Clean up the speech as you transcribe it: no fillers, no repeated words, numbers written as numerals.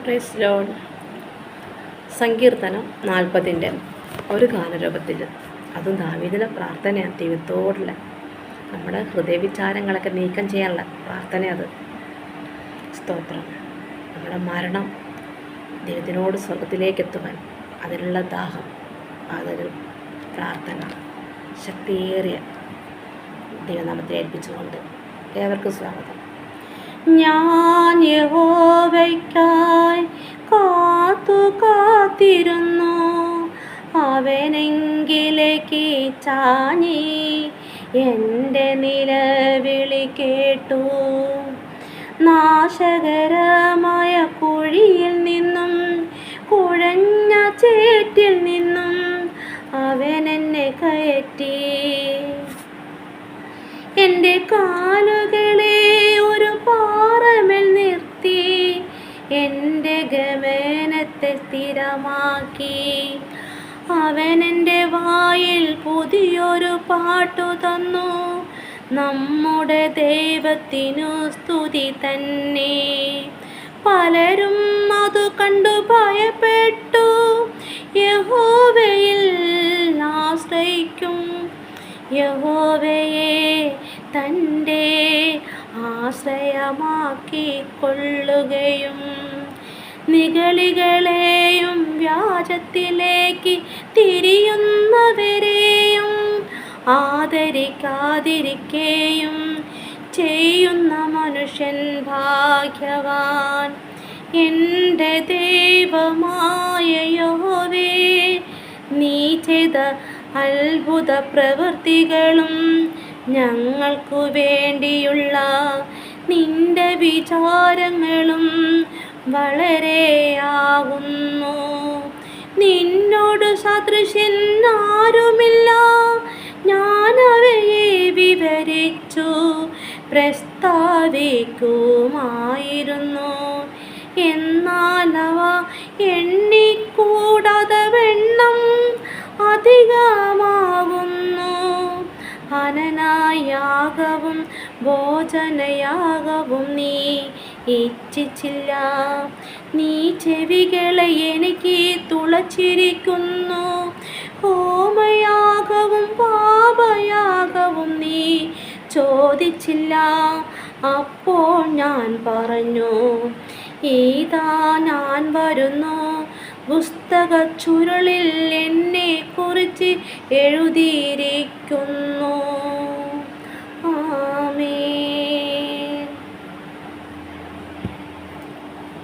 Praise Lord. സങ്കീർത്തനം 40 ഒരു ഗാനരൂപത്തിൽ, അതും ദാവീദിലെ പ്രാർത്ഥനയാണ്. ദൈവത്തോടുള്ള നമ്മുടെ ഹൃദയവിചാരങ്ങളൊക്കെ നീക്കം ചെയ്യാനുള്ള പ്രാർത്ഥന. അത് സ്തോത്രം. നമ്മുടെ മരണം ദൈവത്തിനോട് സ്വർഗത്തിലേക്ക് എത്തുവാൻ അതിനുള്ള ദാഹം, അതൊരു പ്രാർത്ഥന ശക്തിയേറിയ ദൈവനാമത്തെ ഏൽപ്പിച്ചുകൊണ്ട് ഏവർക്കും സ്വാഗതം. ഞാൻ യഹോവയ്ക്കായി കാത്തിരുന്നു, അവനെങ്കിലേക്ക് ചാഞ്ഞി എൻ്റെ നിലവിളി കേട്ടു. നാശകരമായ കുഴിയിൽ നിന്നും കുഴഞ്ഞ ചേറ്റിൽ നിന്നും അവൻ എന്നെ കയറ്റി. എൻ്റെ കാലുകളെ ഒരു പാറമേൽ നിർത്തി എൻ്റെ ഗമനത്തെ സ്ഥിരമാക്കി. അവൻ എൻ്റെ വായിൽ പുതിയൊരു പാട്ടു തന്നു, നമ്മുടെ ദൈവത്തിനു സ്തുതി തന്നെ. പലരും അത് കണ്ടു ഭയപ്പെട്ടു, യഹോവയിൽ ആശ്രയിക്കും. യഹോവയെ തൻ്റെ ആശ്രയമാക്കിക്കൊള്ളുകയും നിഗളികളെയും വ്യാജത്തിലേക്ക് തിരിയുന്നവരെയും ആദരിക്കാതിരിക്കുകയും ചെയ്യുന്ന മനുഷ്യൻ ഭാഗ്യവാൻ. എൻ്റെ ദൈവമായ യഹോവേ, നീ ചെയ്ത അത്ഭുത പ്രവൃത്തികളും ഞങ്ങൾക്കു വേണ്ടിയുള്ള നിന്റെ വിചാരങ്ങളും വളരെയാകുന്നു. നിന്നോട് സദൃശൻ ആരുമില്ല. ഞാൻ അവയെ വിവരിച്ചു പ്രസ്താവിക്കുമായിരുന്നു, എന്നാൽ അവ എണ്ണിക്കൂടാതെ വെണ്ണം അധികമാകുന്നു. ഹനനയാഗവും ഭോജനയാഗവും നീ ഇച്ഛിച്ചില്ല. നീ ചെവികളെ എനിക്ക് തുളച്ചിരിക്കുന്നു. ഹോമയാഗവും പാപയാഗവും നീ ചോദിച്ചില്ല. അപ്പോൾ ഞാൻ പറഞ്ഞു, ഇതാ ഞാൻ വരുന്നു. പുസ്തക ചുരുളിൽ എന്നെ കുറിച്ച് എഴുതിയിരിക്കുന്നു.